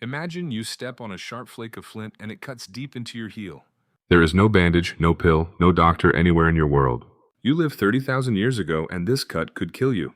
Imagine you step on a sharp flake of flint and it cuts deep into your heel. There is no bandage, no pill, no doctor anywhere in your world. You lived 30,000 years ago and this cut could kill you.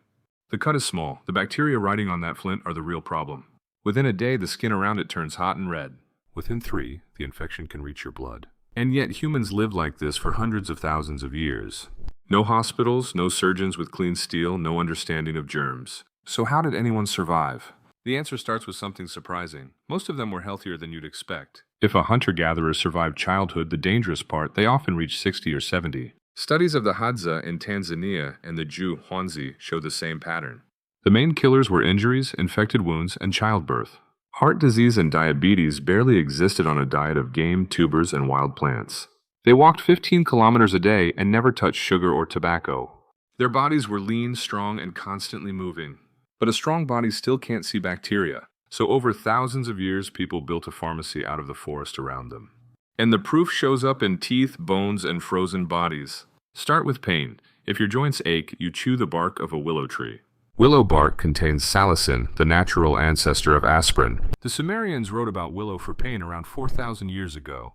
The cut is small. The bacteria riding on that flint are the real problem. Within a day, the skin around it turns hot and red. Within 3, the infection can reach your blood. And yet humans lived like this for hundreds of thousands of years. No hospitals, no surgeons with clean steel, no understanding of germs. So how did anyone survive? The answer starts with something surprising. Most of them were healthier than you'd expect. If a hunter-gatherer survived childhood, the dangerous part, they often reached 60 or 70. Studies of the Hadza in Tanzania and the Ju Huanzi show the same pattern. The main killers were injuries, infected wounds, and childbirth. Heart disease and diabetes barely existed on a diet of game, tubers, and wild plants. They walked 15 kilometers a day and never touched sugar or tobacco. Their bodies were lean, strong, and constantly moving. But a strong body still can't see bacteria. So over thousands of years, people built a pharmacy out of the forest around them. And the proof shows up in teeth, bones, and frozen bodies. Start with pain. If your joints ache, you chew the bark of a willow tree. Willow bark contains salicin, the natural ancestor of aspirin. The Sumerians wrote about willow for pain around 4,000 years ago.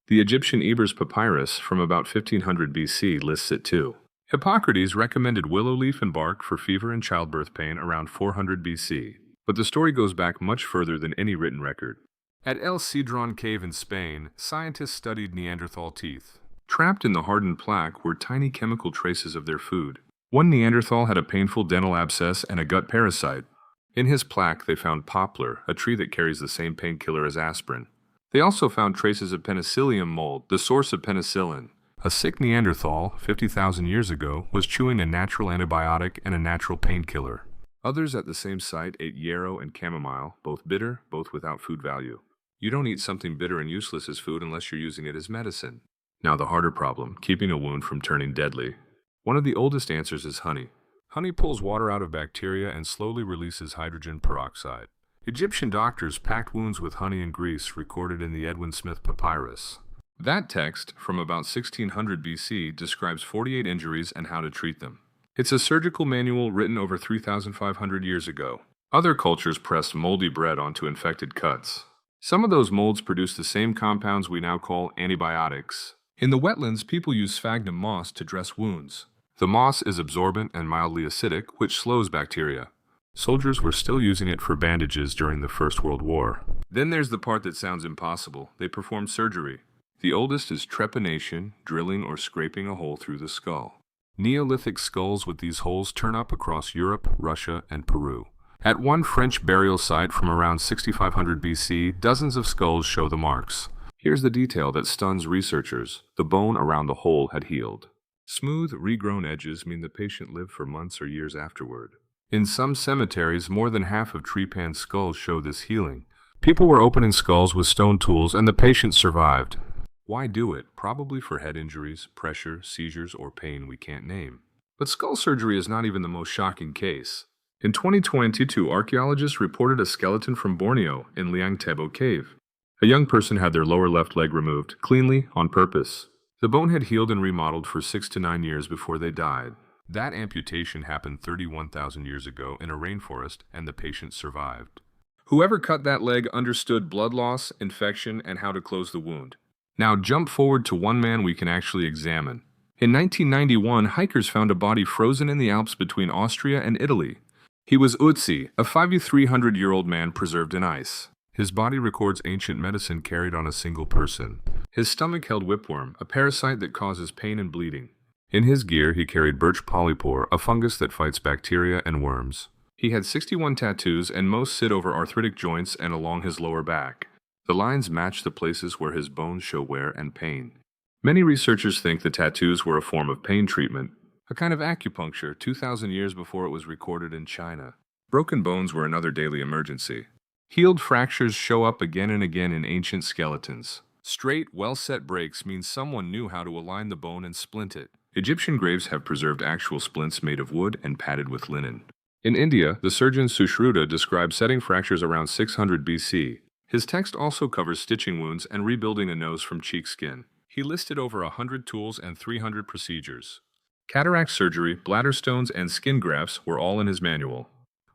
The Egyptian Ebers papyrus from about 1500 BC lists it too. Hippocrates recommended willow leaf and bark for fever and childbirth pain around 400 BC. But the story goes back much further than any written record. At El Cedron Cave in Spain, scientists studied Neanderthal teeth. Trapped in the hardened plaque were tiny chemical traces of their food. One Neanderthal had a painful dental abscess and a gut parasite. In his plaque, they found poplar, a tree that carries the same painkiller as aspirin. They also found traces of penicillium mold, the source of penicillin. A sick Neanderthal, 50,000 years ago, was chewing a natural antibiotic and a natural painkiller. Others at the same site ate yarrow and chamomile, both bitter, both without food value. You don't eat something bitter and useless as food unless you're using it as medicine. Now the harder problem, keeping a wound from turning deadly. One of the oldest answers is honey. Honey pulls water out of bacteria and slowly releases hydrogen peroxide. Egyptian doctors packed wounds with honey and grease, recorded in the Edwin Smith papyrus. That text, from about 1600 BC, describes 48 injuries and how to treat them. It's a surgical manual written over 3,500 years ago. Other cultures pressed moldy bread onto infected cuts. Some of those molds produce the same compounds we now call antibiotics. In the wetlands, people use sphagnum moss to dress wounds. The moss is absorbent and mildly acidic, which slows bacteria. Soldiers were still using it for bandages during the First World War. Then there's the part that sounds impossible. They perform surgery. The oldest is trepanation, drilling or scraping a hole through the skull. Neolithic skulls with these holes turn up across Europe, Russia, and Peru. At one French burial site from around 6500 BC, dozens of skulls show the marks. Here's the detail that stuns researchers. The bone around the hole had healed. Smooth, regrown edges mean the patient lived for months or years afterward. In some cemeteries, more than half of trepanned skulls show this healing. People were opening skulls with stone tools and the patient survived. Why do it? Probably for head injuries, pressure, seizures, or pain we can't name. But skull surgery is not even the most shocking case. In 2022, archaeologists reported a skeleton from Borneo in Liang Tebo Cave. A young person had their lower left leg removed, cleanly, on purpose. The bone had healed and remodeled for 6 to 9 years before they died. That amputation happened 31,000 years ago in a rainforest, and the patient survived. Whoever cut that leg understood blood loss, infection, and how to close the wound. Now jump forward to one man we can actually examine. In 1991, hikers found a body frozen in the Alps between Austria and Italy. He was Utsi, a 5,300-year-old man preserved in ice. His body records ancient medicine carried on a single person. His stomach held whipworm, a parasite that causes pain and bleeding. In his gear, he carried birch polypore, a fungus that fights bacteria and worms. He had 61 tattoos, and most sit over arthritic joints and along his lower back. The lines match the places where his bones show wear and pain. Many researchers think the tattoos were a form of pain treatment, a kind of acupuncture 2,000 years before it was recorded in China. Broken bones were another daily emergency. Healed fractures show up again and again in ancient skeletons. Straight, well-set breaks mean someone knew how to align the bone and splint it. Egyptian graves have preserved actual splints made of wood and padded with linen. In India, the surgeon Sushruta described setting fractures around 600 BC. His text also covers stitching wounds and rebuilding a nose from cheek skin. He listed over 100 tools and 300 procedures. Cataract surgery, bladder stones, and skin grafts were all in his manual.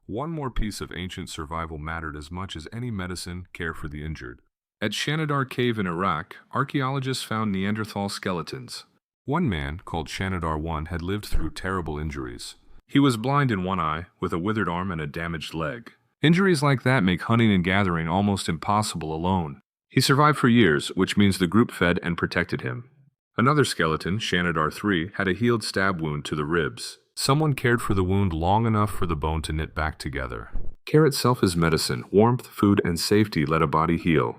One more piece of ancient survival mattered as much as any medicine, care for the injured. At Shanidar Cave in Iraq, archaeologists found Neanderthal skeletons. One man, called Shanidar I, had lived through terrible injuries. He was blind in one eye, with a withered arm and a damaged leg. Injuries like that make hunting and gathering almost impossible alone. He survived for years, which means the group fed and protected him. Another skeleton, Shanidar III, had a healed stab wound to the ribs. Someone cared for the wound long enough for the bone to knit back together. Care itself is medicine. Warmth, food, and safety let a body heal.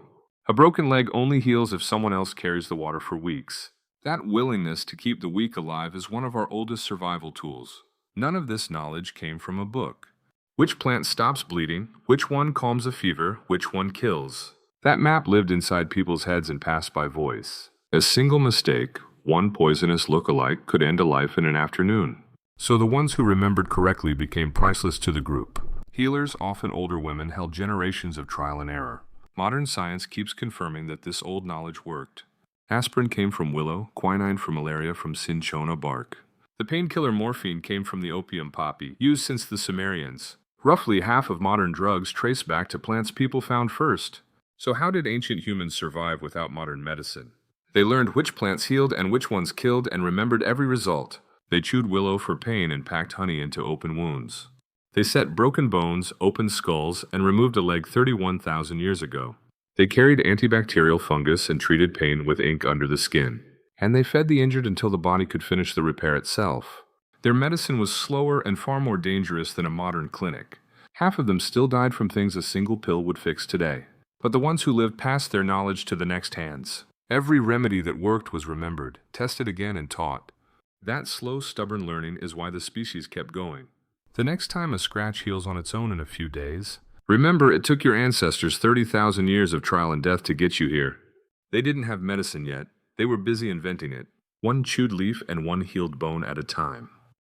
A broken leg only heals if someone else carries the water for weeks. That willingness to keep the weak alive is one of our oldest survival tools. None of this knowledge came from a book. Which plant stops bleeding? Which one calms a fever? Which one kills? That map lived inside people's heads and passed by voice. A single mistake, one poisonous look-alike, could end a life in an afternoon. So the ones who remembered correctly became priceless to the group. Healers, often older women, held generations of trial and error. Modern science keeps confirming that this old knowledge worked. Aspirin came from willow, quinine from malaria from cinchona bark. The painkiller morphine came from the opium poppy, used since the Sumerians. Roughly half of modern drugs trace back to plants people found first. So how did ancient humans survive without modern medicine? They learned which plants healed and which ones killed and remembered every result. They chewed willow for pain and packed honey into open wounds. They set broken bones, opened skulls, and removed a leg 31,000 years ago. They carried antibacterial fungus and treated pain with ink under the skin. And they fed the injured until the body could finish the repair itself. Their medicine was slower and far more dangerous than a modern clinic. Half of them still died from things a single pill would fix today. But the ones who lived passed their knowledge to the next hands. Every remedy that worked was remembered, tested again, and taught. That slow, stubborn learning is why the species kept going. The next time a scratch heals on its own in a few days, remember it took your ancestors 30,000 years of trial and death to get you here. They didn't have medicine yet. They were busy inventing it, one chewed leaf and one healed bone at a time.